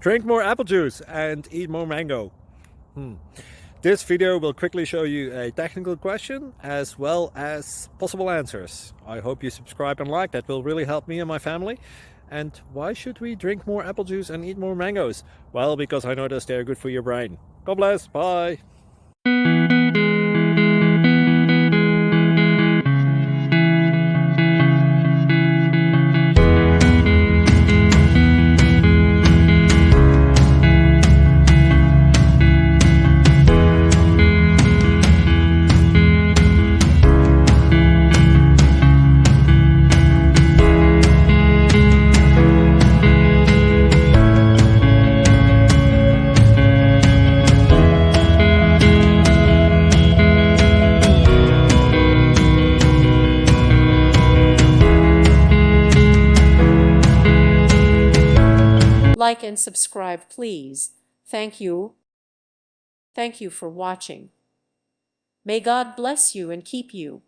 Drink more apple juice and eat more mango. This video will quickly show you a technical question as well as possible answers. I hope you subscribe and like, that will really help me and my family. And why should we drink more apple juice and eat more mangoes? Well, because I noticed they're good for your brain. God bless, bye! Like and subscribe, please. Thank you. Thank you for watching. May God bless you and keep you.